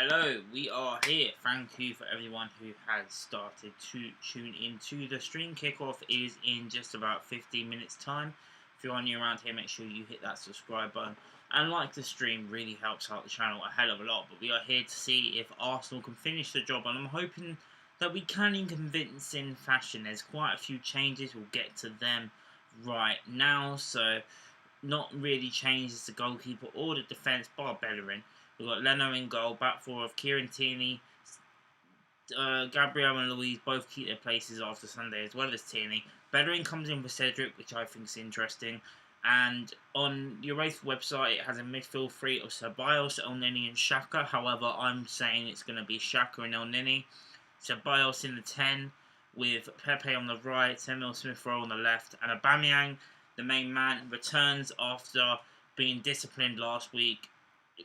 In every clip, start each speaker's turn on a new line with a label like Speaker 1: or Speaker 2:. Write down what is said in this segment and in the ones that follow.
Speaker 1: Hello, we are here. Thank you for everyone who has started to tune into the stream. Kickoff is in just about 15 minutes time. If you're new around here, make sure you hit that subscribe button and like the stream. Really helps out the channel a hell of a lot. But we are here to see if Arsenal can finish the job, and I'm hoping that we can in convincing fashion. There's quite a few changes. We'll get to them right now. So not really changes the goalkeeper or the defence, bar Bellerin. We've got Leno in goal, back four of Kieran Tierney, Gabriel and Louise both keep their places after Sunday, as well as Tierney. Bellerin comes in for Cedric, which I think is interesting. And on the Europa website, it has a midfield three of Ceballos, Elneny and Xhaka. However, I'm saying it's going to be Xhaka and Elneny. Ceballos in the 10, with Pepe on the right, Samuel Smith-Rowe on the left, and Aubameyang, the main man, returns after being disciplined last week.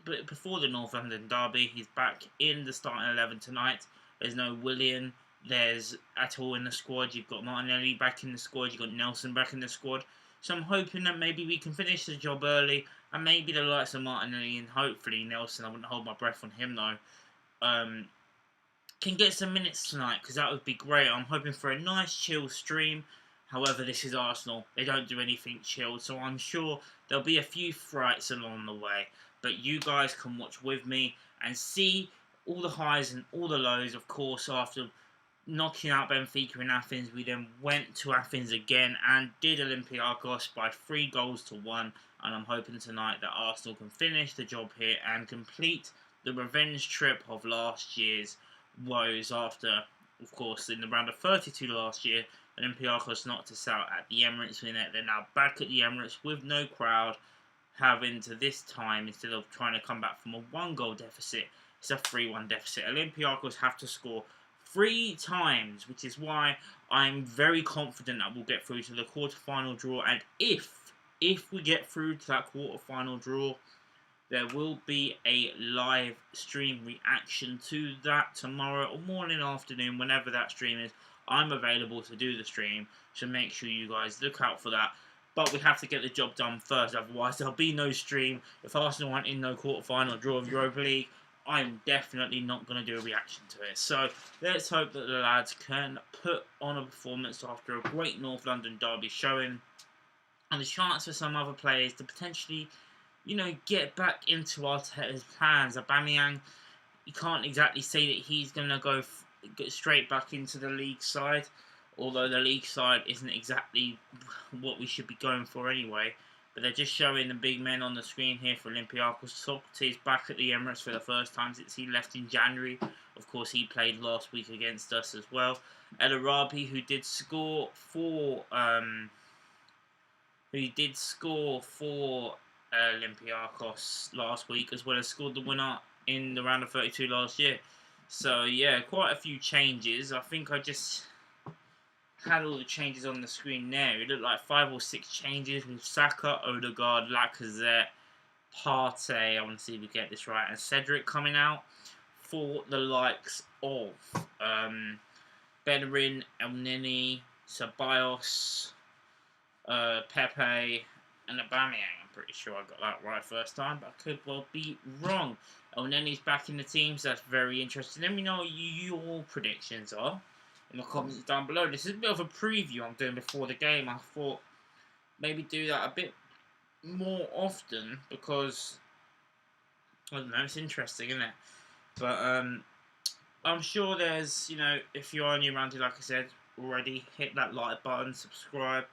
Speaker 1: But before the North London derby, he's back in the starting 11 tonight. There's no Willian. There's at all in the squad. You've got Martinelli back in the squad. You've got Nelson back in the squad. So I'm hoping that maybe we can finish the job early, and maybe the likes of Martinelli and hopefully Nelson, I wouldn't hold my breath on him though, can get some minutes tonight, because that would be great. I'm hoping for a nice chill stream. However, this is Arsenal. They don't do anything chilled, so I'm sure there'll be a few frights along the way. But you guys can watch with me and see all the highs and all the lows. Of course, after knocking out Benfica in Athens, we then went to Athens again and did Olympiacos by 3-1. And I'm hoping tonight that Arsenal can finish the job here and complete the revenge trip of last year's woes after, of course, in the round of 32 last year, Olympiacos knocked us out at the Emirates. They're now back at the Emirates with no crowd, having to this time, instead of trying to come back from a 1-goal deficit, it's a 3-1 deficit. Olympiacos have to score 3 times, which is why I'm very confident that we'll get through to the quarter-final draw. And if we get through to that quarter-final draw, there will be a live stream reaction to that tomorrow or morning, afternoon, whenever that stream is. I'm available to do the stream, so make sure you guys look out for that. But we have to get the job done first, otherwise there'll be no stream. If Arsenal aren't in no quarter-final draw of Europa League, I'm definitely not going to do a reaction to it. So let's hope that the lads can put on a performance after a great North London derby showing, and the chance for some other players to potentially, get back into Arteta's plans. Aubameyang, you can't exactly say that he's going to go straight back into the league side, although the league side isn't exactly what we should be going for anyway. But they're just showing the big men on the screen here for Olympiacos. Socrates back at the Emirates for the first time since he left in January. Of course, he played last week against us as well. El Arabi, who did score for Olympiacos last week, as well as scored the winner in the round of 32 last year. So yeah, quite a few changes. I think I just had all the changes on the screen there. It looked like 5 or 6 changes with Saka, Odegaard, Lacazette, Partey, I want to see if we get this right, and Cedric coming out for the likes of Bellerin, Elneny, Ceballos, Pepe, and Aubameyang. I'm pretty sure I got that right first time, but I could well be wrong. Elneny's back in the team, so that's very interesting. Let me know what your predictions are in the comments down below. This is a bit of a preview I'm doing before the game. I thought maybe do that a bit more often because, I don't know, it's interesting, isn't it? But I'm sure there's, if you are new around here, like I said already, hit that like button, subscribe.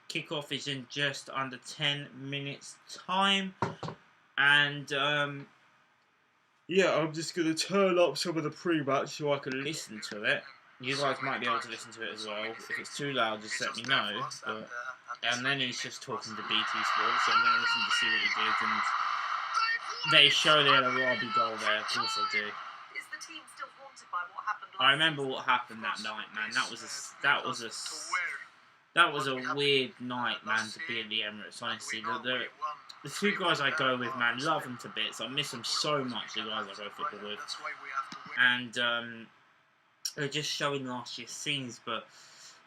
Speaker 1: Kickoff is in just under 10 minutes time, and yeah, I'm just going to turn up some of the pre-match so I can listen to it. You guys might be able to listen to it as well. If it's too loud, just let me know. But, and then he's just talking to BT Sports, so I'm going to listen to see what he did. And they show the El Arabi goal there. Of course they do. I remember what happened that night, man. That was a weird night, man, to be at the Emirates. Honestly, the 2 guys I go with, man, love them to bits. I miss them so much. The guys I go football with, and they're just showing last year's scenes, but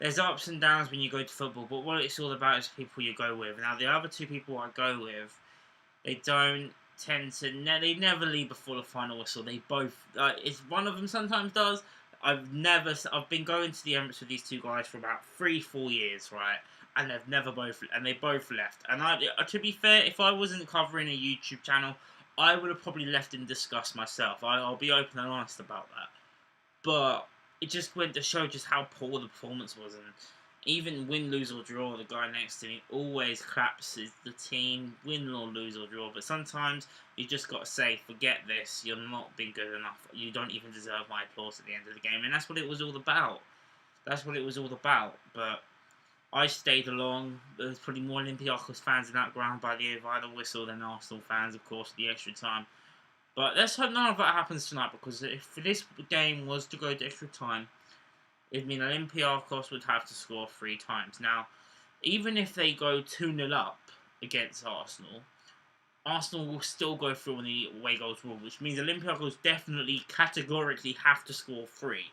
Speaker 1: there's ups and downs when you go to football, but what it's all about is people you go with. Now, the other 2 people I go with, they don't tend to they never leave before the final whistle. They both it's one of them sometimes does. I've been going to the Emirates with these two guys for about 3-4 years, right? And they both left. And to be fair, if I wasn't covering a YouTube channel, I would have probably left in disgust myself. I'll be open and honest about that. But it just went to show just how poor the performance was, and even win, lose or draw, the guy next to me always claps the team, win or lose or draw. But sometimes you just got to say, forget this, you're not being good enough. You don't even deserve my applause at the end of the game. And that's what it was all about. That's what it was all about. But I stayed along. There was probably more Olympiacos fans in that ground by the whistle than Arsenal fans, of course, the extra time. But let's hope none of that happens tonight, because if this game was to go to extra time, it'd mean Olympiacos would have to score 3 times. Now, even if they go 2-0 up against Arsenal, Arsenal will still go through on the away goals rule, which means Olympiacos definitely, categorically have to score 3.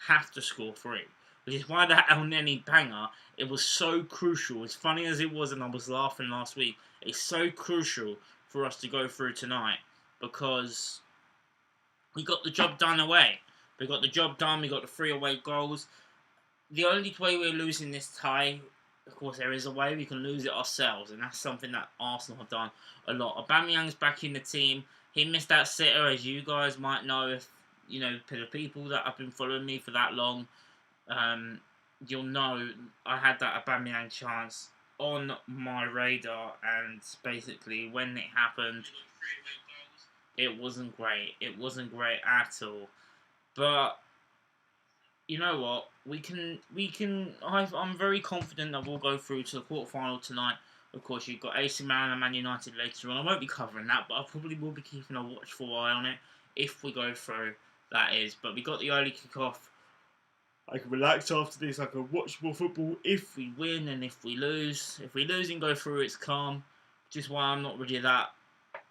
Speaker 1: Have to score 3. Which is why that El Neni banger, it was so crucial. As funny as it was, and I was laughing last week, it's so crucial for us to go through tonight, because we got the job done away. We got the job done. We got the 3 away goals. The only way we're losing this tie, of course, there is a way we can lose it ourselves, and that's something that Arsenal have done a lot. Aubameyang's back in the team. He missed that sitter, as you guys might know, if you know the people that have been following me for that long. You'll know I had that Aubameyang chance on my radar, and basically when it happened, it wasn't great. It wasn't great at all. But you know what? I'm very confident that we'll go through to the quarterfinal tonight. Of course, you've got AC Milan and Man United later on. I won't be covering that, but I probably will be keeping a watchful eye on it if we go through. That is, but we got the early kick-off. I can relax after this. I can watch more football if we win and if we lose. If we lose and go through, it's calm. Which is why I'm not really that.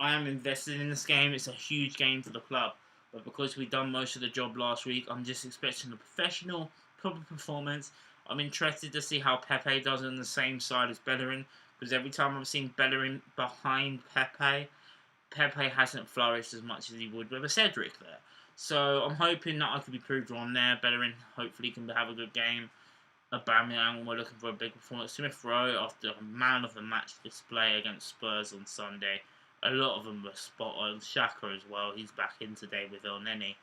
Speaker 1: I am invested in this game. It's a huge game for the club. But because we've done most of the job last week, I'm just expecting a professional, proper performance. I'm interested to see how Pepe does on the same side as Bellerin, because every time I've seen Bellerin behind Pepe hasn't flourished as much as he would with a Cedric there. So I'm hoping that I could be proved wrong there. Bellerin hopefully can have a good game. Aubameyang, we're looking for a big performance. Smith Rowe, after a man of the match display against Spurs on Sunday, a lot of them were spot on. Xhaka as well, he's back in today with El Neni.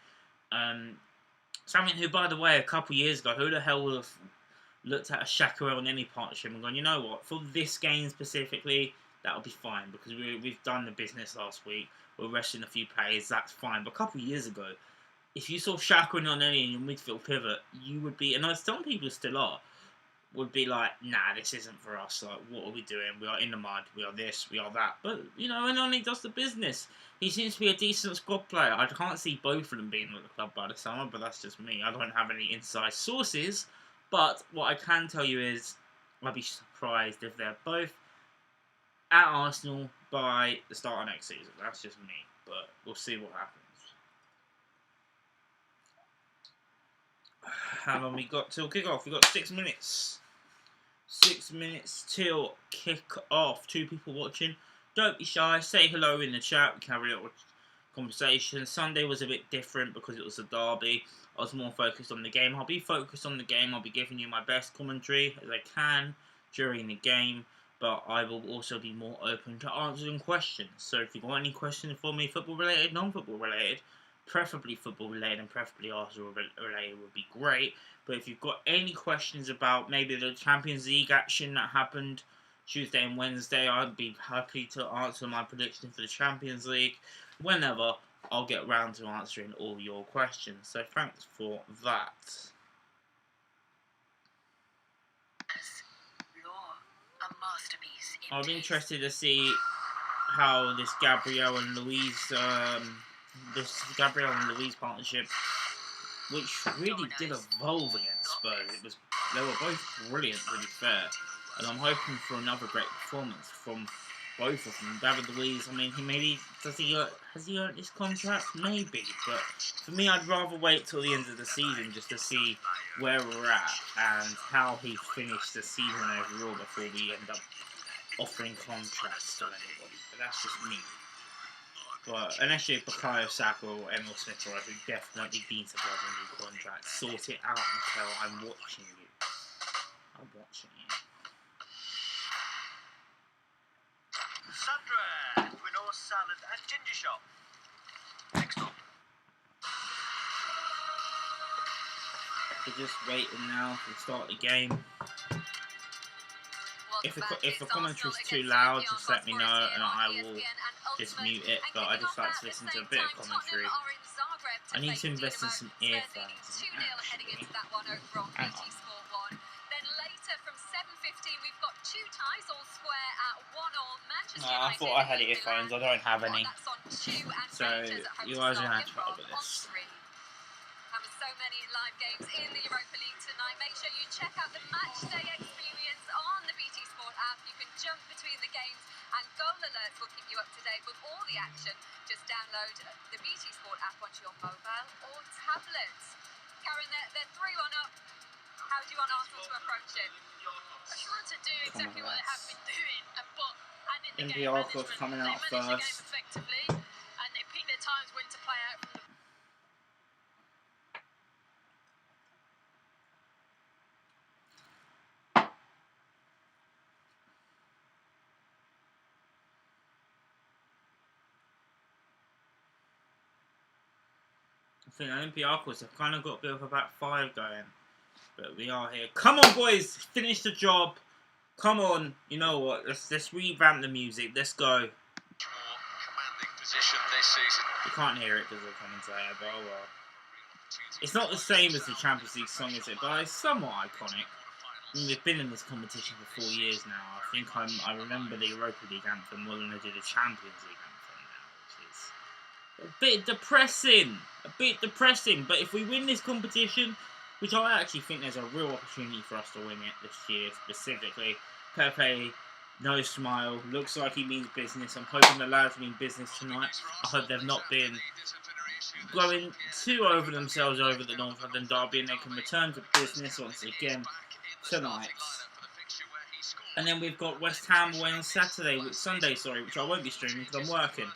Speaker 1: Something who, by the way, a couple of years ago, who the hell would have looked at a Xhaka El Neni partnership and gone, you know what, for this game specifically, that'll be fine, because we've done the business last week. We're resting a few players, that's fine. But a couple of years ago, if you saw Xhaka and El Neni in your midfield pivot, you would be, and some people still are, would be like, nah, this isn't for us. Like, what are we doing? We are in the mud. We are this. We are that. But, you know, and only does the business. He seems to be a decent squad player. I can't see both of them being at the club by the summer, but that's just me. I don't have any inside sources. But what I can tell you is, I'd be surprised if they're both at Arsenal by the start of next season. That's just me. But we'll see what happens. How long we got till kick-off? We got 6 minutes. 6 minutes till kick-off. 2 people watching. Don't be shy. Say hello in the chat. We can have a little conversation. Sunday was a bit different because it was a derby. I was more focused on the game. I'll be focused on the game. I'll be giving you my best commentary as I can during the game. But I will also be more open to answering questions. So if you've got any questions for me, football-related, non-football-related, preferably football-related and preferably Arsenal-related would be great. But if you've got any questions about maybe the Champions League action that happened Tuesday and Wednesday, I'd be happy to answer my prediction for the Champions League. Whenever, I'll get round to answering all your questions. So thanks for that. I'm interested to see how this Gabriel and Luis partnership, which really did evolve against Spurs. They were both brilliant, to be fair, and I'm hoping for another great performance from both of them. David Luiz, I mean, has he earned his contract? Maybe, but for me, I'd rather wait till the end of the season just to see where we're at and how he finished the season overall before we end up offering contracts to anybody. But that's just me. But unless you're Bukayo Saka or Emil Smith Rowe, who definitely needs a bloody new contract, sort it out, Mikel. I'm watching you. I'm watching you.
Speaker 2: Sandra, quinoa salad and ginger shop. Next up.
Speaker 1: We're just waiting now for the start of the game. If the commentary's too loud, just let me know and I will just mute it. But I just like to listen to a bit of commentary. I need to invest in some earphones. Actually. Hang on. I thought I had earphones. I don't have any. So you guys are going to have to try with this.
Speaker 3: So many live games in the Europa League tonight. Make sure you check out the match day experience on the BT Sport app. You can jump between the games and goal alerts will keep you up to date with all the action. Just download the BT Sport app onto your mobile or tablet. Karen, they're 3-1 up. How do you want Arsenal to approach it? I just want to do exactly what they have been doing, and in the game
Speaker 1: Olympiacos coming out first.
Speaker 3: Effectively, and they pick their times when to play out from the
Speaker 1: I think Olympiacos have kind of got a bit of a back five going. But we are here. Come on, boys! Finish the job. Come on. You know what? Let's revamp the music. Let's go.
Speaker 2: Commanding position this season.
Speaker 1: You can't hear it because of the commentator, but oh well. It's not the same as the Champions League song, is it? But it's somewhat iconic. I mean, we've been in this competition for 4 years now. I think I remember the Europa League anthem more than I do the Champions League anthem now, which is a bit depressing. A bit depressing. But if we win this competition, which I actually think there's a real opportunity for us to win it this year specifically. Pepe, no smile, looks like he means business. I'm hoping the lads mean business tonight. I hope they've not been going too over themselves over the North London derby and they can return to business once again tonight. And then we've got West Ham away on Sunday, which I won't be streaming because I'm working.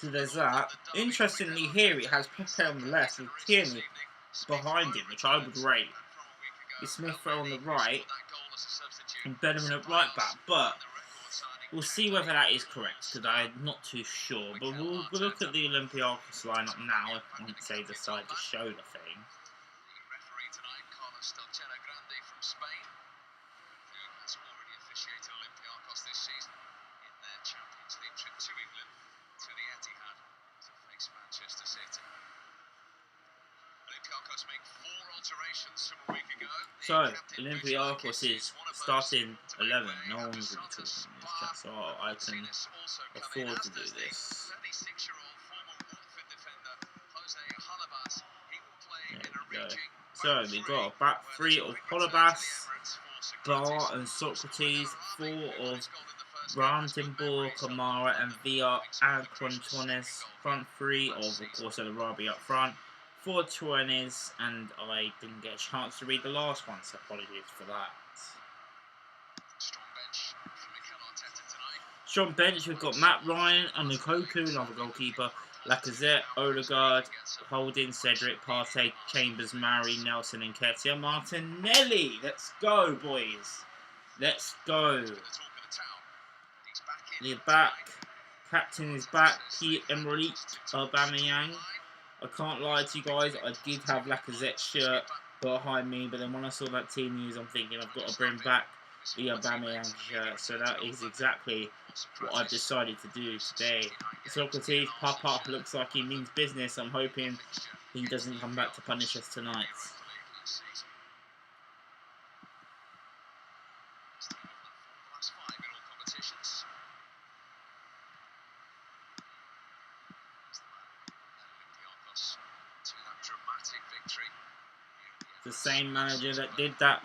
Speaker 1: So there's that. Interestingly here it has Pepe on the left with Tierney behind him, which I would rate. With Smith on the right and Benjamin at right back, but we'll see whether that is correct because I'm not too sure. But we'll look at the Olympiacos lineup now once they decide to show the thing. So, Olympiacos is starting 11. No one's really talking in this chat, so I can afford to do this. There we go. So, we've got a back three of Holebas, Bar and Socrates, four of Brandenburg, Kamara and Villa and Quintones, front three of course, El Arabi up front. 420s, and I didn't get a chance to read the last one, so apologies for that. Strong bench, we've got Matt Ryan and Lukaku, another goalkeeper, Lacazette, Odegaard, Holding, Cedric, Partey, Chambers, Mari, Nelson and Ketia. Martinelli! Let's go, boys! Let's go! The back, captain is back, Pierre-Emerick Aubameyang. I can't lie to you guys, I did have Lacazette's shirt behind me, but then when I saw that team news, I'm thinking I've got to bring back the Aubameyang shirt, so that is exactly what I've decided to do today. Socrates, Papa, looks like he means business. I'm hoping he doesn't come back to punish us tonight. The same manager that did that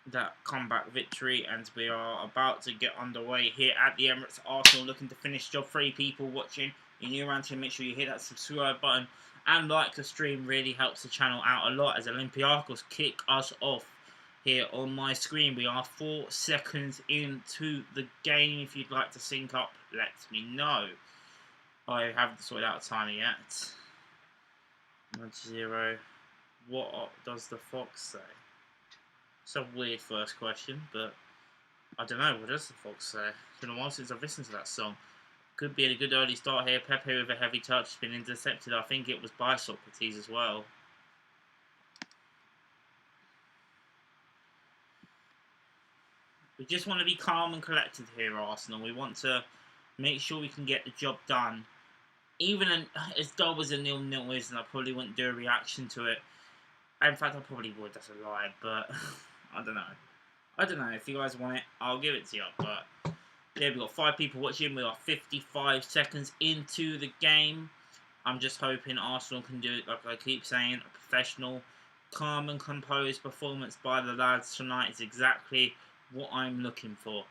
Speaker 1: that comeback victory, and we are about to get underway here at the Emirates. Arsenal looking to finish job. 3 people watching. You're new around here, make sure you hit that subscribe button and like the stream. Really helps the channel out a lot as Olympiacos kick us off here on my screen. We are 4 seconds into the game. If you'd like to sync up, let me know. I haven't sorted out a timer yet. 90. What does the fox say? It's a weird first question, but I don't know. What does the fox say? It's been a while since I've listened to that song. Could be a good early start here. Pepe with a heavy touch has been intercepted. I think it was by Socrates as well. We just want to be calm and collected here, Arsenal. We want to make sure we can get the job done. Even as dull as a 0-0 is, and I probably wouldn't do a reaction to it. In fact, I probably would. That's a lie, but I don't know. I don't know. If you guys want it, I'll give it to you. But yeah, we've got 5 people watching. We are 55 seconds into the game. I'm just hoping Arsenal can do it, like I keep saying, a professional, calm and composed performance by the lads tonight is exactly what I'm looking for.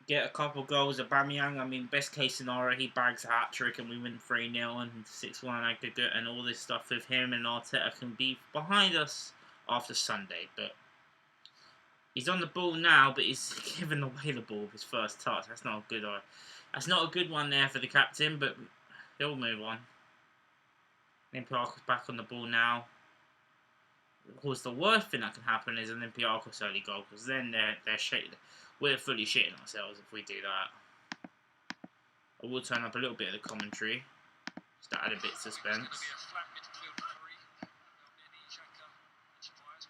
Speaker 1: Get a couple goals. Aubameyang, I mean, best case scenario, he bags a hat-trick and we win 3-0 and 6-1 aggregate and all this stuff with him and Arteta can be behind us after Sunday. But he's on the ball now, but he's given away the ball with his first touch. That's not a good one there for the captain, but he'll move on. Olympiacos back on the ball now. Of course, the worst thing that can happen is Olympiacos early goal, because then they're shitting. We're fully shitting ourselves if we do that. I will turn up a little bit of the commentary, just to add a bit of suspense.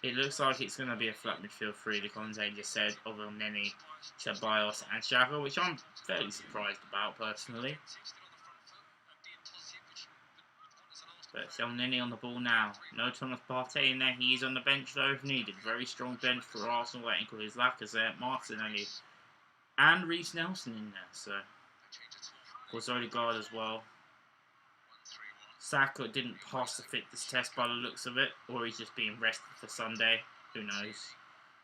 Speaker 1: It looks like it's going to be a flat midfield 3, the commentator just said, of Elneny, Ceballos and Xhaka, which I'm fairly surprised about personally. But it's Elneny on the ball now. No Thomas Partey in there. He is on the bench though if needed. Very strong bench for Arsenal, waiting for his Lacazette, Martinelli, and Reece Nelson in there. So, of course, Odegaard as well. Saka didn't pass the fitness test by the looks of it, or he's just being rested for Sunday. Who knows?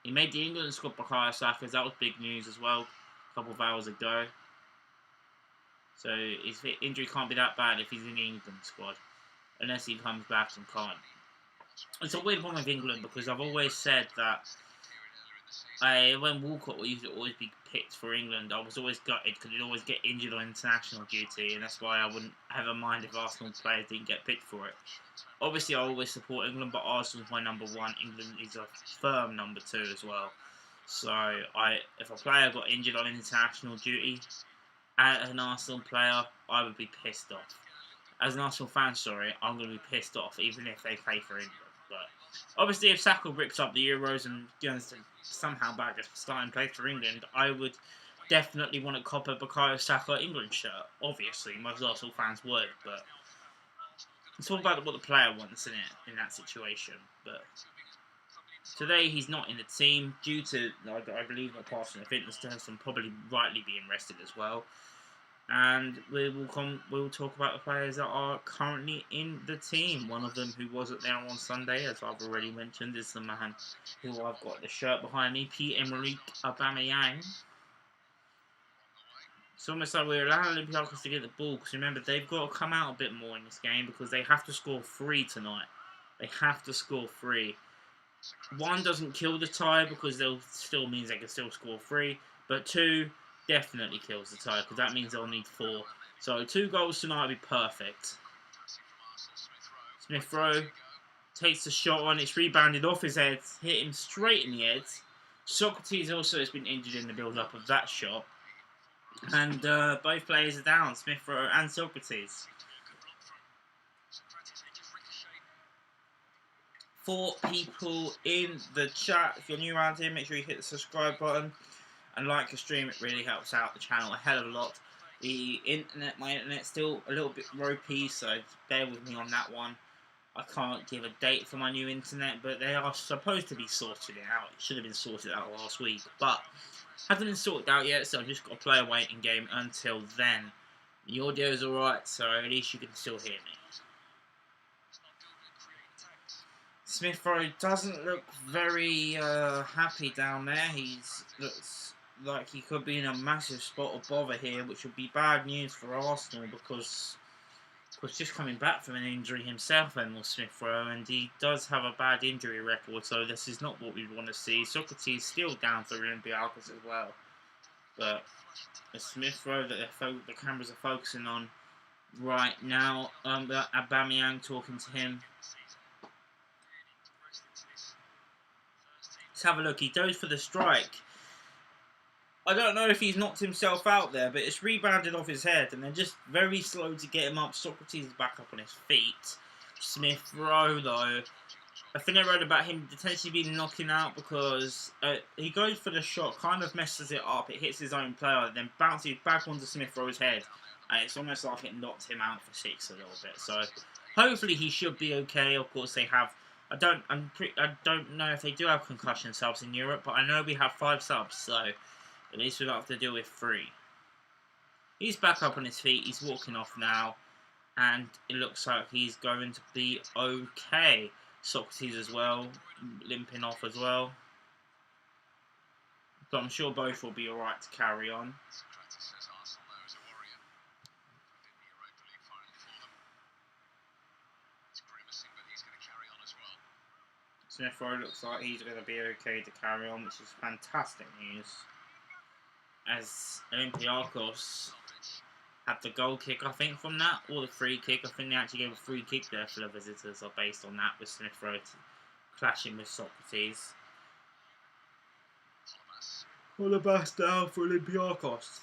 Speaker 1: He made the England squad by Saka. That was big news as well, a couple of hours ago. So his injury can't be that bad if he's in the England squad. Unless he comes back and can't. It's a weird one with England because I've always said that when Walcott used to always be picked for England, I was always gutted because he'd always get injured on international duty, and that's why I wouldn't have a mind if Arsenal players didn't get picked for it. Obviously, I always support England, but Arsenal's my number 1. England is a firm number 2 as well. So, if a player got injured on international duty, as an Arsenal player, I would be pissed off. As an Arsenal fan, sorry, I'm going to be pissed off, even if they play for England. But obviously, if Saka rips up the Euros and goes to somehow bag a starting place for England, I would definitely want to cop a Bukayo Saka England shirt. Obviously, most Arsenal fans would, but it's all about what the player wants in that situation. But today, he's not in the team due to, I believe, not passing the fitness test and probably rightly being rested as well. And we will talk about the players that are currently in the team. One of them who wasn't there on Sunday, as I've already mentioned, is the man who I've got the shirt behind me, Pierre-Emerick Aubameyang. It's almost like we're allowing Olympiacos to get the ball, because remember, they've got to come out a bit more in this game, because they have to score 3 tonight. They have to score 3. 1 doesn't kill the tie, because they'll still means they can still score 3, but 2... definitely kills the tie, because that means they'll need 4. So 2 goals tonight would be perfect. Smith Rowe takes the shot on, it's rebounded off his head, hit him straight in the head. Socrates also has been injured in the build-up of that shot. And both players are down, Smith Rowe and Socrates. 4 people in the chat. If you're new around here, make sure you hit the subscribe button and like the stream. It really helps out the channel a hell of a lot. My internet's still a little bit ropey, so bear with me on that one. I can't give a date for my new internet, but they are supposed to be sorted out. It should have been sorted out last week, but hasn't been sorted out yet, so I've just got to play a waiting game until then. The audio's alright, so at least you can still hear me. Smith Rowe doesn't look very happy down there. He looks like he could be in a massive spot of bother here, which would be bad news for Arsenal, because Was just coming back from an injury himself, Emil Smith Rowe, and he does have a bad injury record, so this is not what we want to see. Socrates still down for Olympiacos as well, but the Smith Rowe that the cameras are focusing on right now, Aubameyang talking to him. Let's have a look. He goes for the strike. I don't know if he's knocked himself out there, but it's rebounded off his head, and they're just very slow to get him up. Socrates is back up on his feet. Smith Rowe, though, I think I read about him potentially being knocking out because he goes for the shot, kind of messes it up. It hits his own player, then bounces back onto Smith Rowe's head, and it's almost like it knocked him out for 6 a little bit. So hopefully he should be okay. Of course, they have. I don't know if they do have concussion subs in Europe, but I know we have 5 subs, so at least we don't have to deal with 3. He's back up on his feet. He's walking off now. And it looks like he's going to be okay. Socrates as well. Limping off as well. But I'm sure both will be alright to carry on. Smith Rowe looks like he's going to be okay to carry on, which is fantastic news. As Olympiacos had the goal kick, I think, from that, or the free kick. I think they actually gave a free kick there for the visitors, or based on that, with Smith Rowe clashing with Socrates. All the best now for Olympiacos.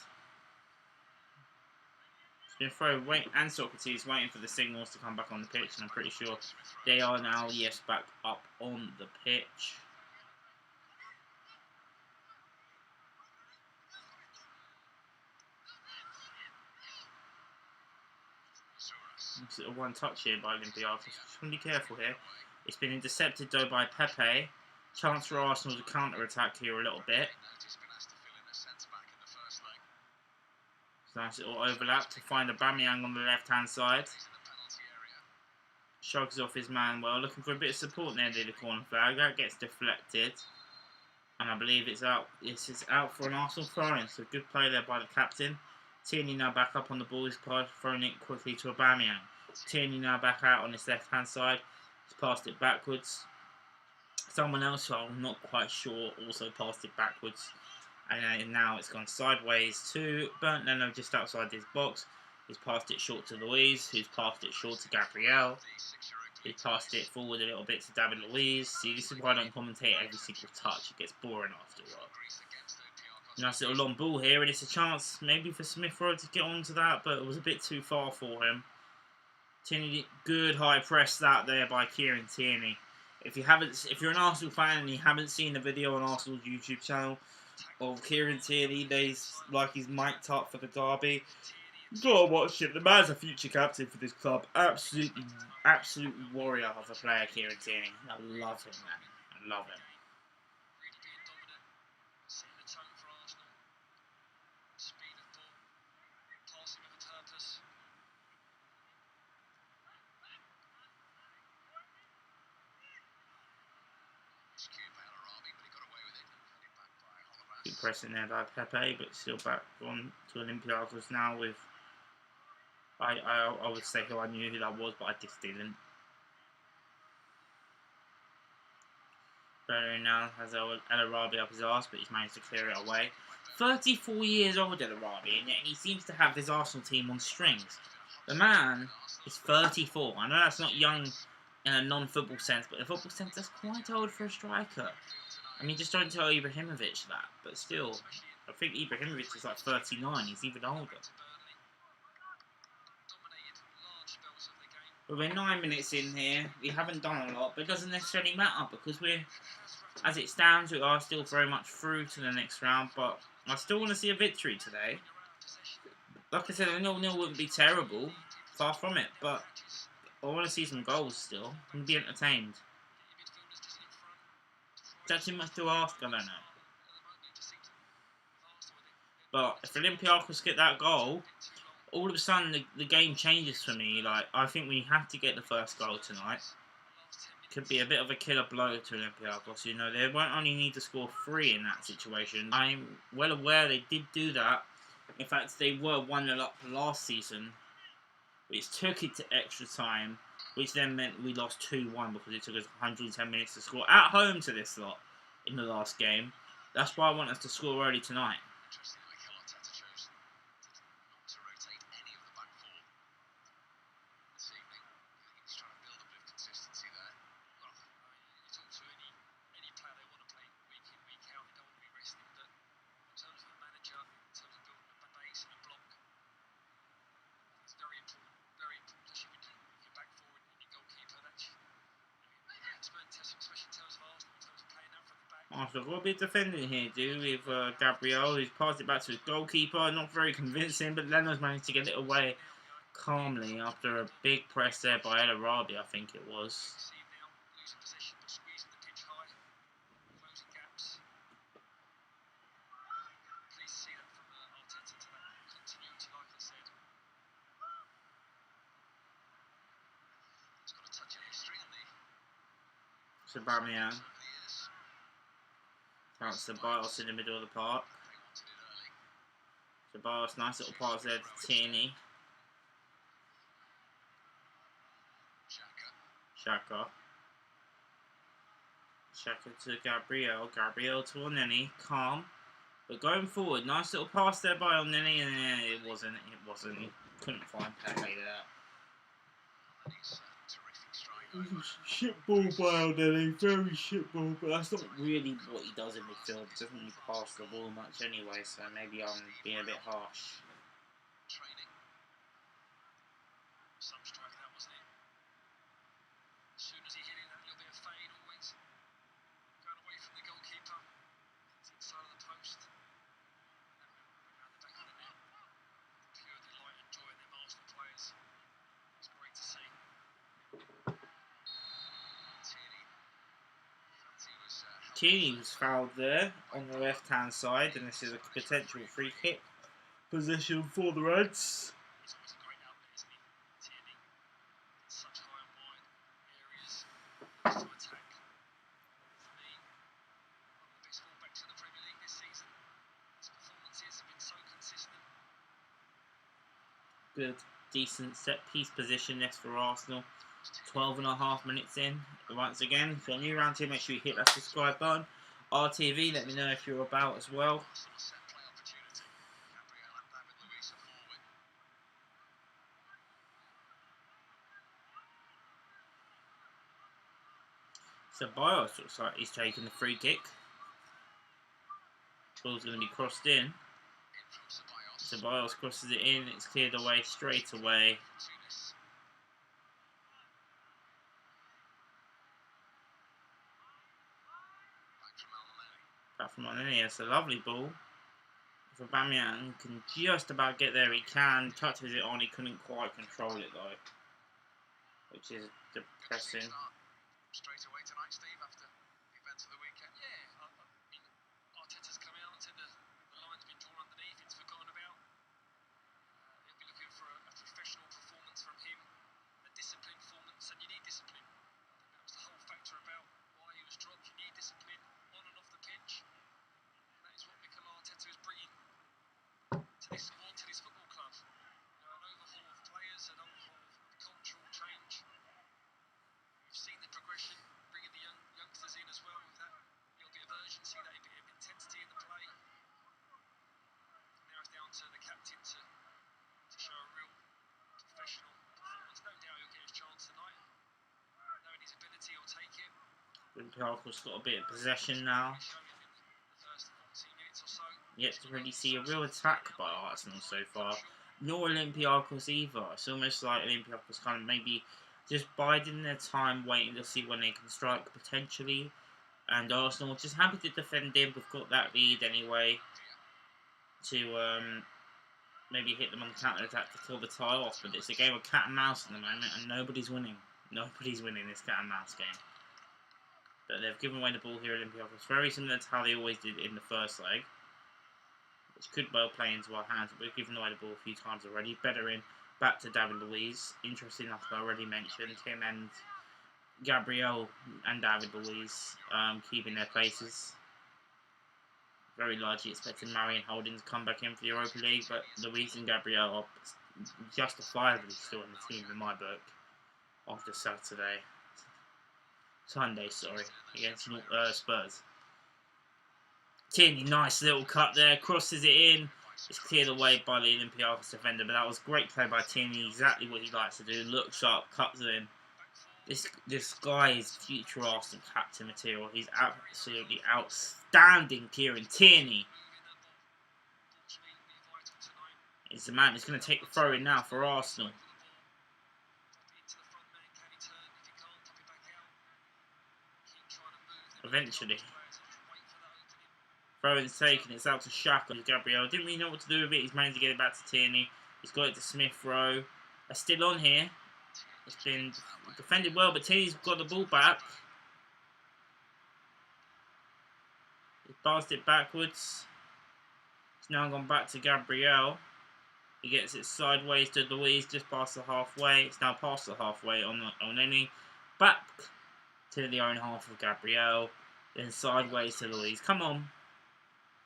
Speaker 1: Smith Rowe and Socrates waiting for the signals to come back on the pitch, and I'm pretty sure they are now, yes, back up on the pitch. It's a one touch here by Olympiacos. Just want to be careful here. It's been intercepted though by Pepe. Chance for Arsenal to counter attack here a little bit. Nice little overlap to find Aubameyang on the left hand side. Shrugs off his man well, looking for a bit of support near the corner flag. That gets deflected. And I believe it's out. This is out for an Arsenal throw-in. So good play there by the captain. Tierney now back up on the ball. He's throwing it quickly to Aubameyang. Tierney now back out on his left hand side. He's passed it backwards. Someone else who I'm not quite sure also passed it backwards. And now it's gone sideways to Bernd Leno just outside his box. He's passed it short to Luiz, who's passed it short to Gabriel. He's passed it forward a little bit to David Luiz. See, this is why I don't commentate every single touch. It gets boring after a while. Nice little long ball here, and it's a chance maybe for Smith Rowe to get onto that, but it was a bit too far for him. Tierney, good high press that there by Kieran Tierney. If you're an Arsenal fan and you haven't seen the video on Arsenal's YouTube channel of Kieran Tierney, he's mic'd up for the derby, you gotta watch it. The man's a future captain for this club. Absolute warrior of a player, Kieran Tierney. I love him, man. I love him. Good pressing there by Pepe, but still back on to Olympiacos now with, I would say who I knew who that was, but I just didn't. Bellerin now has El Arabi up his arse, but he's managed to clear it away. 34 years old, El Arabi, and yet he seems to have this Arsenal team on strings. The man is 34. I know that's not young in a non-football sense, but in a football sense, that's quite old for a striker. I mean, just don't tell Ibrahimovic that, but still, I think Ibrahimovic is like 39, he's even older. But we're 9 minutes in here, we haven't done a lot, but it doesn't necessarily matter, because as it stands, we are still very much through to the next round, but I still want to see a victory today. Like I said, a 0-0 wouldn't be terrible, far from it, but I want to see some goals still, and be entertained. Is that too much to ask? I don't know. But if Olympiacos get that goal, all of a sudden the game changes for me. Like, I think we have to get the first goal tonight. Could be a bit of a killer blow to Olympiacos. You know, they won't only need to score 3 in that situation. I'm well aware they did do that. In fact, they were 1-0 up last season which took it to extra time, which then meant we lost 2-1 because it took us 110 minutes to score at home to this lot in the last game. That's why I want us to score early tonight.
Speaker 2: Interesting that Mikel Arteta chose not to rotate any of the back four this evening. He's trying to build a bit of consistency there. Well, I mean, you talk to any player, they want to play week in, week out. They don't want to be resting. But in terms of a manager, in terms of building a base and a block, it's very important. Very important, especially with your back four and your goalkeeper. That's especially in terms of Arsenal, in terms of playing out from the back.
Speaker 1: Arsenal got a bit of defending here, with Gabriel, who's passed it back to his goalkeeper. Not very convincing, but Leno's managed to get it away calmly after a big press there by El Arabi, I think it was.
Speaker 2: See now, losing possession but squeezing the pitch high, closing gaps. Pleased to see that from Arteta, to that continuity, like I said. He's got a touch of history in the
Speaker 1: Aubameyang.
Speaker 2: over the years.
Speaker 1: That's Ceballos in the middle of the park.
Speaker 2: They wanted it early.
Speaker 1: Ceballos, nice little pass there to Tierney.
Speaker 2: Xhaka.
Speaker 1: Xhaka to Gabriel. Gabriel to Oneni. Calm. But going forward, nice little pass there by Oneni, and it wasn't. He couldn't find Pepe there.
Speaker 2: And he's a terrific striker.
Speaker 1: Shit ball by Oneni, very shit ball, but that's not really what he does in midfield. He doesn't really pass the ball much anyway, so maybe I'm being a bit harsh.
Speaker 2: Training. Some strike that, wasn't it? As soon as he hit it, that little bit of fade always. Going away from the goalkeeper. It's inside of the post. Around the back of the net. Pure delight and joy in them Arsenal players. It's great to see. Tierney.
Speaker 1: Tierney was fouled there on the left-hand side, and this is a potential free kick position for the Reds.
Speaker 2: He's always a great outlet, isn't he? Tierney. Such high and wide areas to attack. For me, one of the best fullbacks in the Premier League this season. His performances have been so consistent.
Speaker 1: Good, decent set-piece position this for Arsenal. 12.5 minutes in. Once again, if you're new around here, make sure you hit that subscribe button. RTV, let me know if you're about as well.
Speaker 2: Arsenal set play opportunity. Gabriel and David Luiz are forward.
Speaker 1: Ceballos looks like he's taking the free kick. Ball's going to be crossed in.
Speaker 2: In from Ceballos.
Speaker 1: Ceballos crosses it in. It's cleared away straight away.
Speaker 2: Tunis. Back from El Neni.
Speaker 1: Back from Oneni, it's a lovely ball. If Aubameyang can just about get there, he can. Touches it on, he couldn't quite control it though. Which is
Speaker 2: Good to see
Speaker 1: depressing.
Speaker 2: him start straight away tonight, Steve, after the events of the weekend. Yeah, I mean, Arteta's come out and said the line's been drawn underneath, it's forgotten about. He'll be looking for a professional performance from him, a disciplined performance, and you need discipline. That was the whole factor about why he was dropped. You need discipline on and off the pitch. And that is what Mikel Arteta is bringing to this squad, to this football club. You know, an overhaul of players, an overhaul of cultural change. We've seen the progression, bringing the youngsters in as well with that little bit of urgency, that bit of intensity in the play. Now it's down to the captain to show a real professional performance. No doubt he'll get his chance tonight. Knowing his ability, he'll take it.
Speaker 1: Olympiacos got a bit of possession now.
Speaker 2: He's shown it in the first 14 minutes or so.
Speaker 1: Yet to really see a real attack by Arsenal so far. Nor Olympiacos either. It's almost like Olympiacos kind of maybe just biding their time, waiting to see when they can strike potentially. And Arsenal just happy to defend in. We've got that lead anyway to maybe hit them on the counter attack to kill the tie off. But it's a game of cat and mouse at the moment, and nobody's winning. Nobody's winning this cat and mouse game. But they've given away the ball here, Olympiacos. Very similar to how they always did in the first leg, which could well play into our hands. But we've given away the ball a few times already. Better in. Back to David Luiz. Interesting enough, I already mentioned him and Gabriel and David Luiz keeping their places. very largely expecting Marion Holding to come back in for the Europa League, but Luis and Gabriel are justifiably still in the team in my book after Sunday, against Spurs. Tierney, nice little cut there, crosses it in. It's cleared away by the Olympiacos defender, but that was great play by Tierney, exactly what he likes to do. Looks up, cuts it in. This guy is future Arsenal captain material. He's absolutely outstanding, Kieran Tierney. He's the man who's going to take the throw in now for Arsenal. Eventually. Throw in's taken, it's out to Xhaka. Gabriel didn't really know what to do with it. He's managed to get it back to Tierney. He's got it to Smith Rowe. They're still on here. It's been defended well, but Tierney's got the ball back. He passed it backwards. It's now gone back to Gabriel. He gets it sideways to Luis, just past the halfway. It's now past the halfway on any. Back to the own half of Gabriel. Then sideways to Luis. Come on.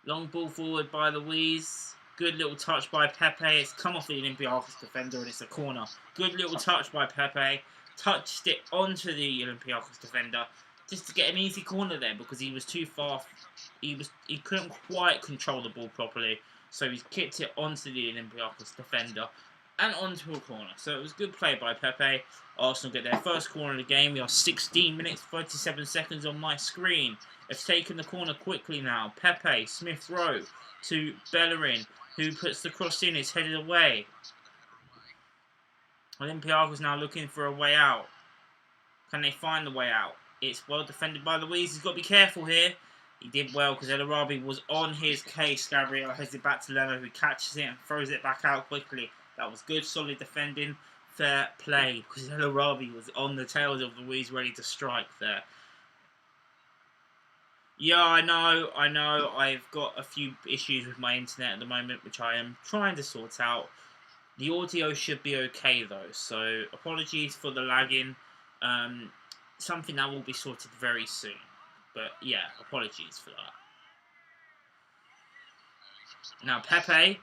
Speaker 1: Long ball forward by Luis. Good little touch by Pepe. It's come off the Olympiacos defender and it's a corner. Good little touch by Pepe. Touched it onto the Olympiacos defender just to get an easy corner there because he was too far. He couldn't quite control the ball properly. So he's kicked it onto the Olympiacos defender and onto a corner. So it was good play by Pepe. Arsenal get their first corner of the game. We are 16 minutes, 37 seconds on my screen. They've taken the corner quickly now. Pepe, Smith Rowe to Bellerin, who puts the cross in. It's headed away. Olympiacos now looking for a way out. Can they find the way out? It's well defended by Luis. He's got to be careful here. He did well because El Arabi was on his case. Gabriel heads it back to Leno, who catches it and throws it back out quickly. That was good, solid defending. Fair play because El Arabi was on the tails of Luis, ready to strike there. Yeah, I know. I've got a few issues with my internet at the moment, which I am trying to sort out. The audio should be okay, though, so apologies for the lagging. Something that will be sorted very soon. But, yeah, apologies for that. Now, Pepe, if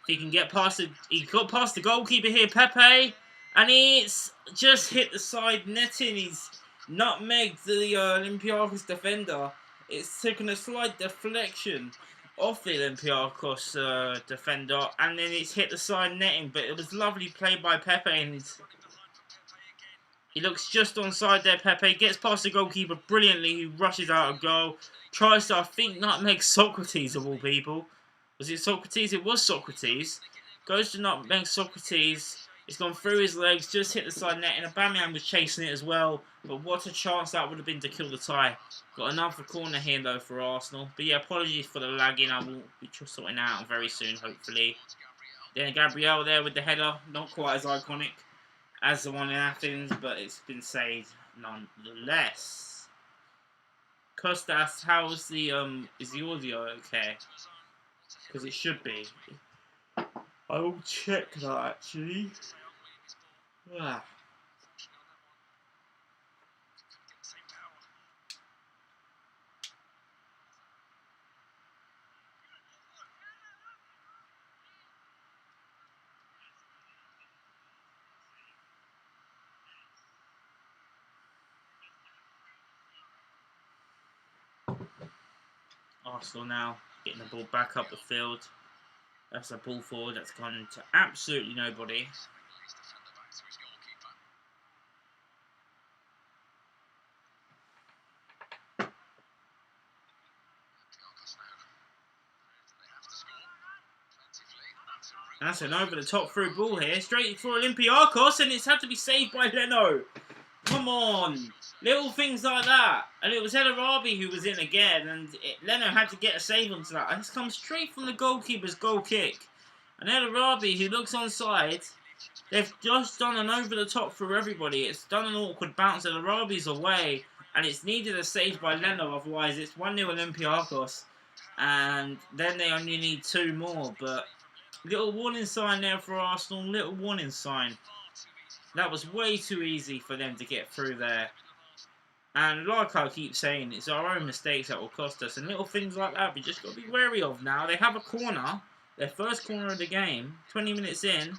Speaker 1: he can get past he got past the goalkeeper here, Pepe, and it's just hit the side netting. He's nutmegged the Olympiacos defender. It's taken a slight deflection off the Olympiacos defender, and then it's hit the side netting. But it was lovely play by Pepe, and he looks just onside there. Pepe gets past the goalkeeper brilliantly, who rushes out of goal. Tries to, I think, nutmeg Socrates of all people. Was it Socrates? It was Socrates. Goes to nutmeg Socrates. It's gone through his legs, just hit the side net, and Aubameyang was chasing it as well. But what a chance that would have been to kill the tie. Got another corner here, though, for Arsenal. But yeah, apologies for the lagging. I will be sorting out very soon, hopefully. Then Gabriel there with the header. Not quite as iconic as the one in Athens, but it's been saved nonetheless. Kostas, how's the, is the audio okay? Because it should be. I will check that, actually. Ah. Arsenal now getting the ball back up the field. That's a ball forward that's gone to absolutely nobody. And that's an over-the-top through ball here, straight for Olympiacos, and it's had to be saved by Leno. Come on. Little things like that. And it was El Arabi who was in again, and Leno had to get a save onto that. And it's come straight from the goalkeeper's goal kick. And El Arabi, who looks onside, they've just done an over-the-top for everybody. It's done an awkward bounce. El Arabi's away, and it's needed a save by Leno, otherwise it's 1-0 Olympiacos. And then they only need 2 more, but little warning sign there for Arsenal, little warning sign. That was way too easy for them to get through there. And like I keep saying, it's our own mistakes that will cost us. And little things like that we just got to be wary of now. They have a corner, their first corner of the game, 20 minutes in.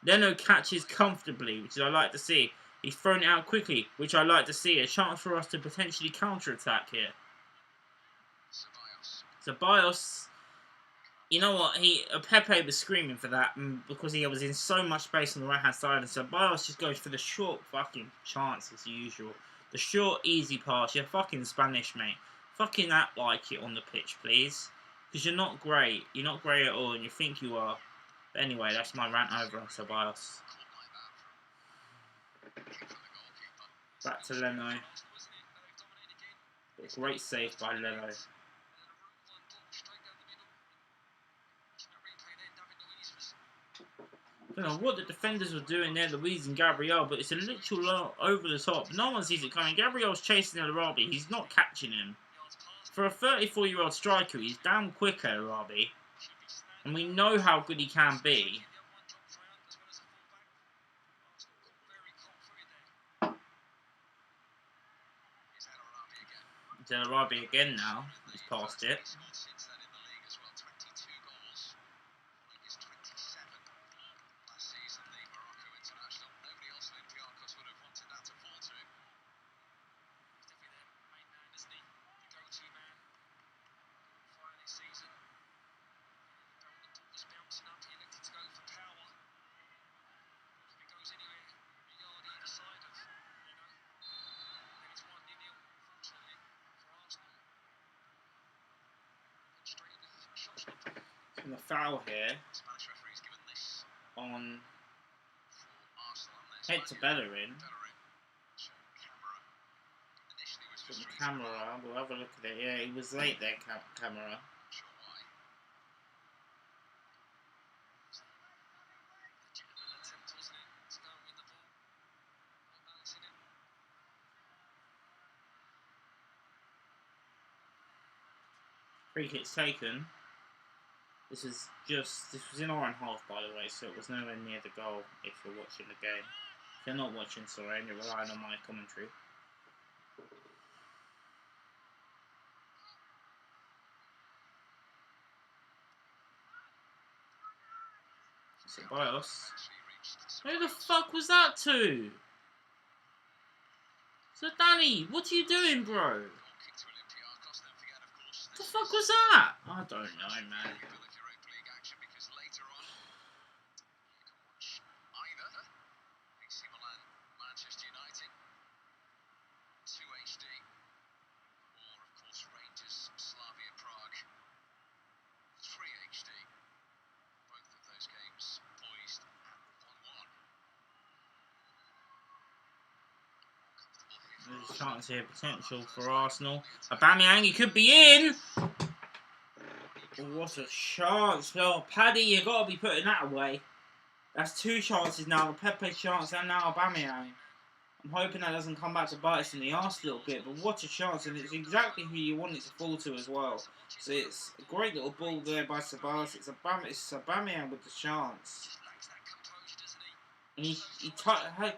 Speaker 1: Leno catches comfortably, which I like to see. He's thrown it out quickly, which I like to see. A chance for us to potentially counter-attack here. Ceballos, you know what? Pepe was screaming for that because he was in so much space on the right-hand side. And Ceballos just goes for the short fucking chance as usual. The short, easy pass. You're fucking Spanish, mate. Fucking act like it on the pitch, please. Because you're not great. You're not great at all, and you think you are. But anyway, that's my rant over on Ceballos. Back to Leno. Great save by Leno. I don't know what the defenders were doing there, Luiz and Gabriel, but it's a literal over the top. No one sees it coming. Gabriel's chasing El Arabi. He's not catching him. For a 34-year-old striker, he's damn quick, El Arabi. And we know how good he can be. It's El Arabi again now. He's passed it. And the foul here on head to Bellerin. From the camera, we'll have a look at it. Yeah, he was late there, camera. Free kick's taken. This was in our own half, by the way, so it was nowhere near the goal if you're watching the game. If you're not watching, sorry, and you're relying on my commentary. Ceballos. Who the fuck was that to? So Danny, what are you doing, bro? What the fuck was that? I don't know, man. There's a chance here, potential for Arsenal. Aubameyang, he could be in! Oh, what a chance. Well, Paddy, you got to be putting that away. That's two chances now, the Pepe chance and now Aubameyang. I'm hoping that doesn't come back to bite us in the arse a little bit, but what a chance, and it's exactly who you want it to fall to as well. So it's a great little ball there by Ceballos. It's Aubameyang with the chance. And he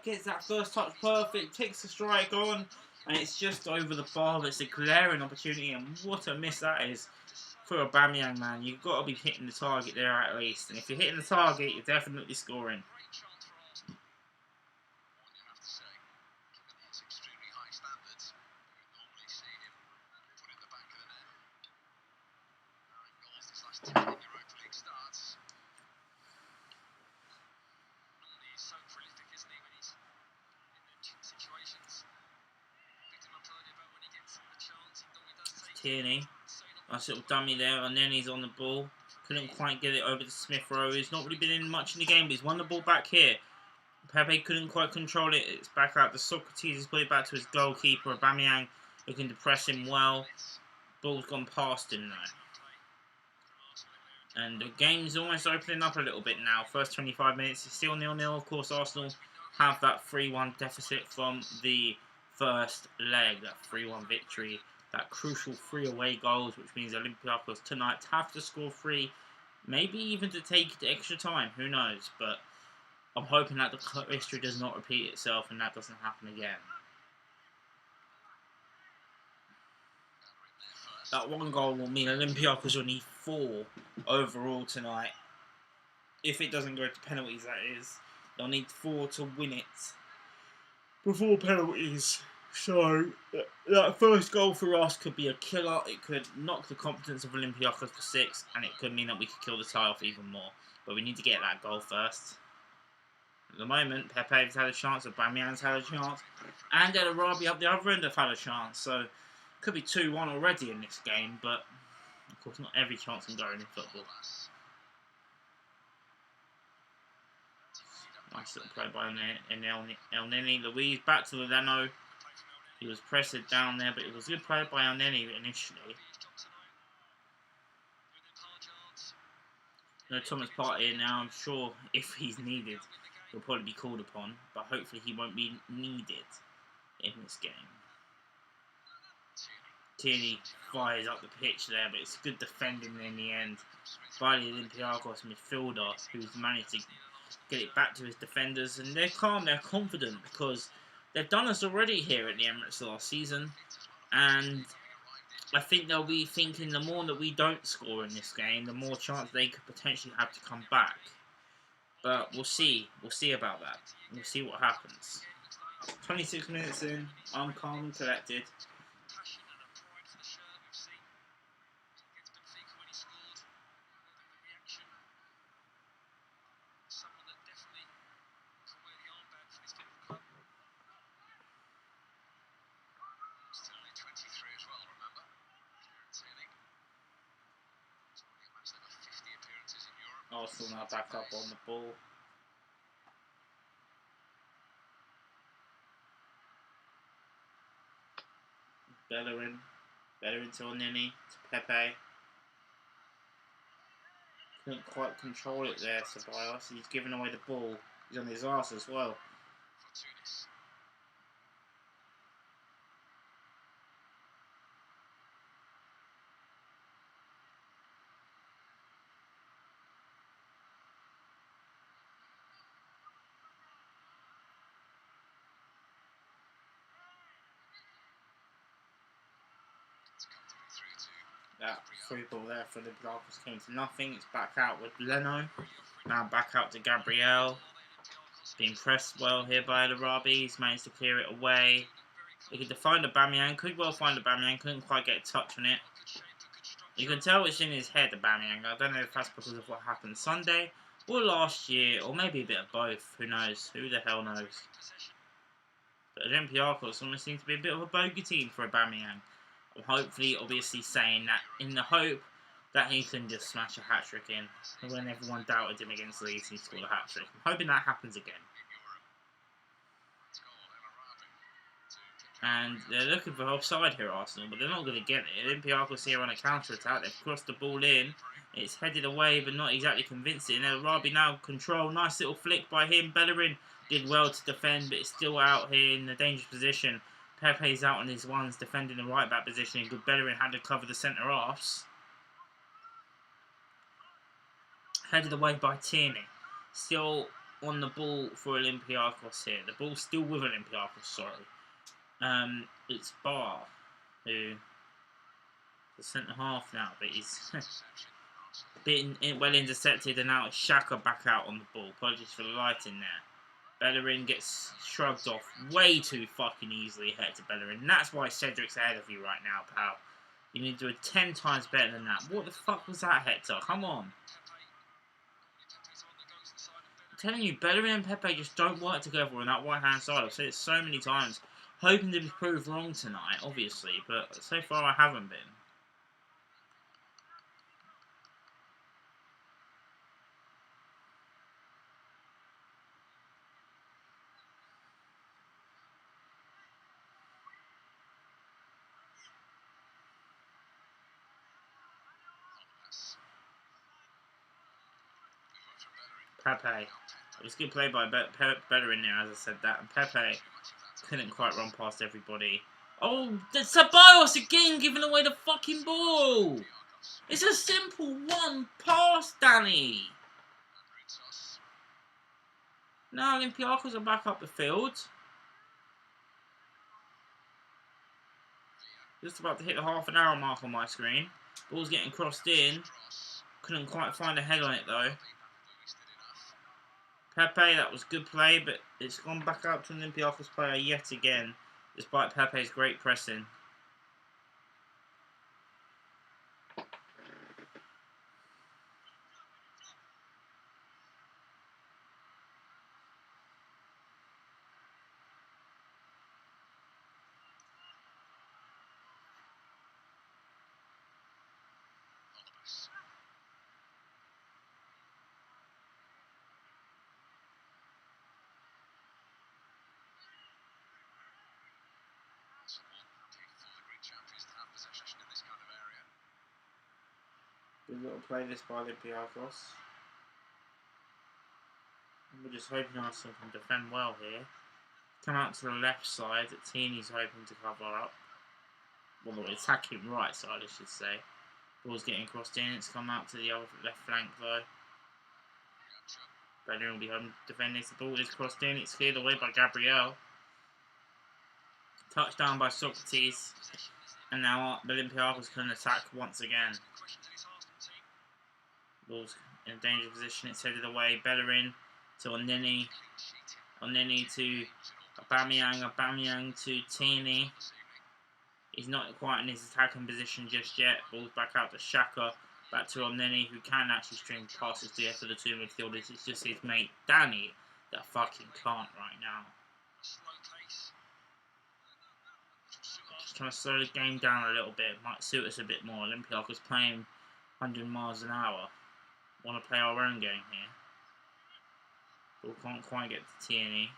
Speaker 1: gets that first touch perfect, takes the strike on, and it's just over the bar. It's a glaring opportunity, and what a miss that is for Aubameyang, man. You've got to be hitting the target there at least, and if you're hitting the target, you're definitely scoring. Tierney, nice little dummy there, and then he's on the ball. Couldn't quite get it over to Smith Rowe. He's not really been in much in the game, but he's won the ball back here. Pepe couldn't quite control it. It's back out to Socrates. He's put it back to his goalkeeper, Aubameyang, looking to press him well. Ball's gone past him now. And the game's almost opening up a little bit now. First 25 minutes, it's still 0-0. Of course, Arsenal have that 3-1 deficit from the first leg, that 3-1 victory. That crucial 3 away goals, which means Olympiacos tonight have to score 3, maybe even to take it to extra time, who knows, but I'm hoping that the history does not repeat itself and that doesn't happen again. That one goal will mean Olympiacos will need 4 overall tonight. If it doesn't go to penalties, that is. They'll need 4 to win it before penalties. So, that first goal for us could be a killer. It could knock the confidence of Olympiacos to 6, and it could mean that we could kill the tie off even more. But we need to get that goal first. At the moment, Pepe's had a chance, Aubameyang's had a chance, and El Arabi up the other end have had a chance. So, it could be 2-1 already in this game, but of course, not every chance can go in football. Nice little play by El Neni. Luis back to Leno. He was pressed down there, but it was a good play by El Neni initially. No Thomas Partey now. I'm sure if he's needed, he'll probably be called upon, but hopefully he won't be needed in this game. Tierney fires up the pitch there, but it's good defending in the end by the Olympiacos midfielder, who's managed to get it back to his defenders, and they're calm, they're confident, because they've done us already here at the Emirates last season, and I think they'll be thinking the more that we don't score in this game, the more chance they could potentially have to come back. But we'll see about that. We'll see what happens. 26 minutes in, I'm calm and collected. Arsenal now back up on the ball. Bellerin to Nini, to Pepe. Couldn't quite control it there, Ceballos. He's giving away the ball. He's on his arse as well. That free ball there for the Olympiacos came to nothing. It's back out with Leno. Now back out to Gabriel. Being pressed well here by El Arabi. He's managed to clear it away. He could find Aubameyang. Could well find Aubameyang. Couldn't quite get a touch on it. You can tell it's in his head, Aubameyang. I don't know if that's because of what happened Sunday or last year, or maybe a bit of both. Who knows? Who the hell knows? But Olympiacos almost seems to be a bit of a bogey team for Aubameyang. Hopefully, obviously saying that in the hope that he can just smash a hat-trick in. And when everyone doubted him against Leeds, he scored a hat-trick. I'm hoping that happens again. And they're looking for offside here, Arsenal, but they're not going to get it. Olympiacos here on a counter-attack. They've crossed the ball in. It's headed away, but not exactly convincing. El Arabi now control. Nice little flick by him. Bellerin did well to defend, but it's still out here in a dangerous position. Pepe's out on his ones, defending the right-back position. Good Bellerin had to cover the centre-halves. Headed away by Tierney. Still on the ball for Olympiacos here. The ball's still with Olympiacos, sorry. It's Barr, who the centre-half now, but he's been well intercepted, and now it's Xhaka back out on the ball. Apologies for the lighting there. Bellerin gets shrugged off way too fucking easily ahead to Bellerin. And that's why Cedric's ahead of you right now, pal. You need to do it 10 times better than that. What the fuck was that, Hector? Come on. I'm telling you, Bellerin and Pepe just don't work together on that right-hand side. I've said it so many times. Hoping to be proved wrong tonight, obviously. But so far I haven't been. Pepe. It was a good play by Bellerin there, as I said that. And Pepe couldn't quite run past everybody. Oh, that's Ceballos again giving away the fucking ball. It's a simple one pass, Danny. Now Olympiacos are back up the field. Just about to hit the half an hour mark on my screen. Ball's getting crossed in. Couldn't quite find a head on it though. Pepe, that was good play, but it's gone back out to an Olympiacos player yet again, despite Pepe's great pressing. Good little play this by Olympiacos. We're just hoping Arsenal can defend well here. Come out to the left side that Tini's hoping to cover up. Well, the attacking right side, I should say. Ball's getting crossed in. It's come out to the other left flank though. Bellerin will be home defending. The ball is crossed in. It's cleared away by Gabriel. Touchdown by Socrates. And now Olympiacos can attack once again. Ball's in a dangerous position. It's headed away. Bellerin to Oneni. Oneni to Aubameyang. Aubameyang to Tini. He's not quite in his attacking position just yet. Ball's back out to Xhaka. Back to Oneni, who can actually string passes to the two midfielders. It's just his mate Danny that fucking can't right now. Just trying to slow the game down a little bit. Might suit us a bit more. Olympiacos playing 100 miles an hour. Want to play our own game here. Ball can't quite get to Tierney.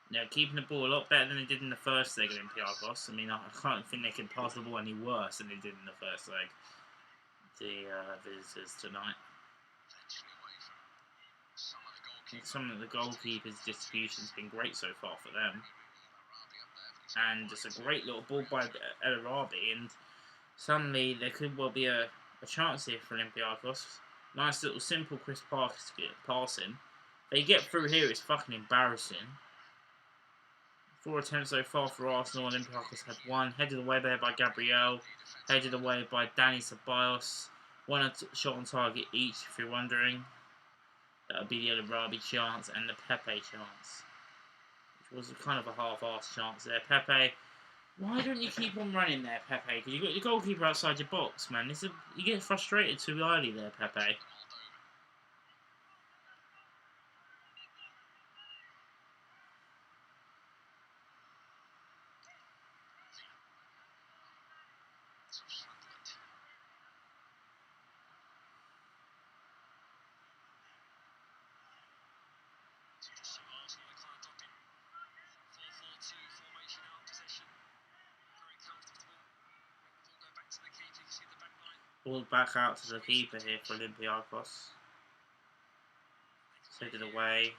Speaker 1: They're keeping the ball a lot better than they did in the first leg of Olympiacos. I mean, I can't think they can pass the ball any worse than they did in the first leg. The visitors tonight. Some of the goalkeepers' distribution's been great so far for them. And just a great little ball by El Arabi, and suddenly there could well be a chance here for Olympiacos. Nice little simple crisp passing. They get through here, it's fucking embarrassing. 4 attempts so far for Arsenal. Olympiacos had 1. Headed away there by Gabriel. Headed away by Dani Ceballos. 1 shot on target each, if you're wondering. That would be the El Arabi chance and the Pepe chance. Which was kind of a half-assed chance there. Pepe, why don't you keep on running there, Pepe? Because you've got your goalkeeper outside your box, man. You get frustrated too early there, Pepe. Ball back out to the keeper here for Olympiacos. Headed away.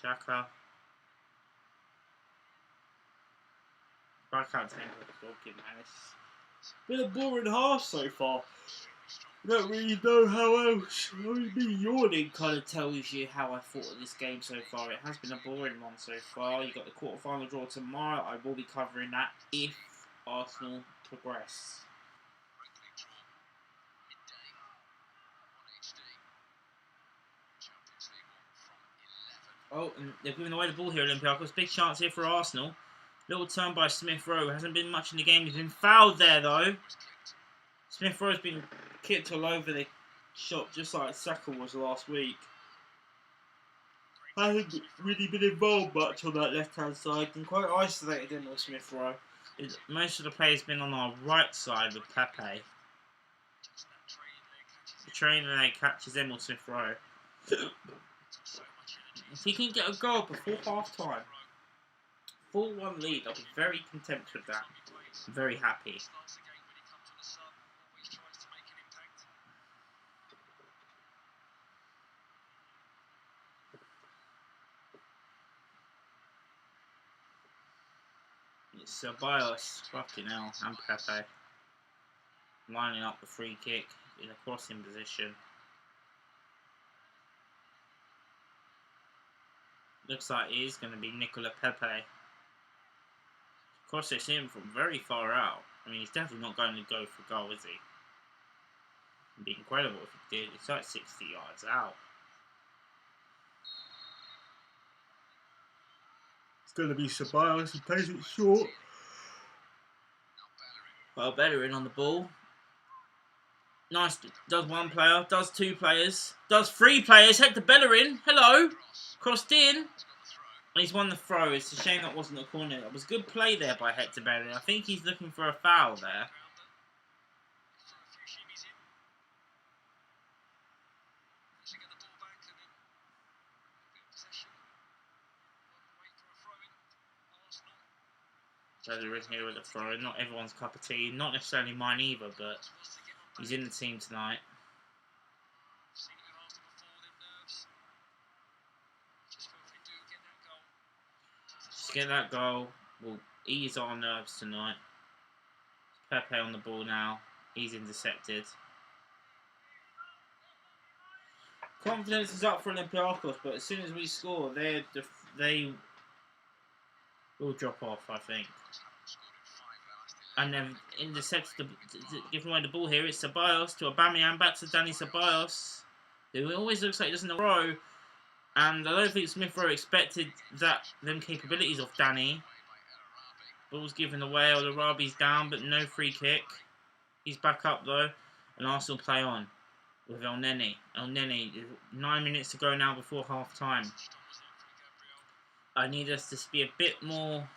Speaker 1: Xhaka. Back out to Olympiacos, man. It's been a boring half so far. I don't really know how else. Only me yawning kind of tells you how I thought of this game so far. It has been a boring one so far. You've got the quarter-final draw tomorrow. I will be covering that if Arsenal progress. Oh, and they're giving away the ball here, Olympiacos. Big chance here for Arsenal. Little turn by Smith Rowe. Hasn't been much in the game. He's been fouled there, though. Smith Rowe's been kicked all over the shop, just like Saka was last week. Hasn't really been involved much on that left-hand side. Been quite isolated in with Smith Rowe. Most of the play has been on our right side with Pepe. The train leg catches Emil Smith Rowe. If he can get a goal before half-time, 4-1 lead, I'll be very content with that. I'm very happy. It's Ceballos, fucking hell, and Pepe. Lining up the free kick in a crossing position. Looks like it is going to be Nicola Pepe. cross this in from very far out. I mean, he's definitely not going to go for goal, is he? It'd be incredible if he did. It's like 60 yards out. It's going to be Ceballos who plays it short. Well, Bellerin on the ball. Nice. Does one player. Does two players. Does three players. Head to Bellerin. Hello. Crossed in. And he's won the throw. It's a shame that wasn't a corner. That was a good play there by Hector Bellerin. I think he's looking for a foul there. Bellerin here with a throw. Not everyone's cup of tea. Not necessarily mine either, but he's in the team tonight. Just get that goal. We'll ease our nerves tonight. Pepe on the ball now. He's intercepted. Confidence is up for Olympiacos, but as soon as we score, they will drop off, I think. And then intercepts giving away the ball here. It's Ceballos to Aubameyang, back to Dani Ceballos, who always looks like he doesn't row. And I don't think Smith Rowe expected them capabilities of Dani. Ball's given away. Arabi's down, but no free kick. He's back up though, and Arsenal play on with El Neni. El Neni, 9 minutes to go now before half time. I need us to be a bit more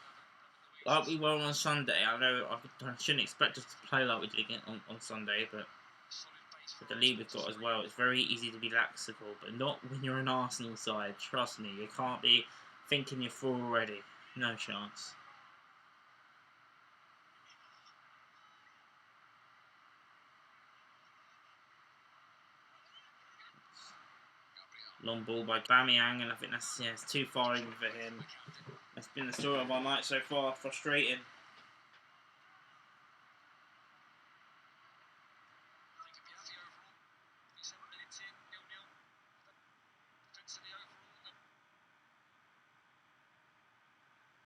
Speaker 1: like we were on Sunday. I know I shouldn't expect us to play like we did again on Sunday, but with the lead we've got as well, it's very easy to be laxical, but not when you're an Arsenal side. Trust me, you can't be thinking you're full already. No chance. Long ball by Aubameyang, and I think it's too far even for him. That's been the story of our night so far. Frustrating.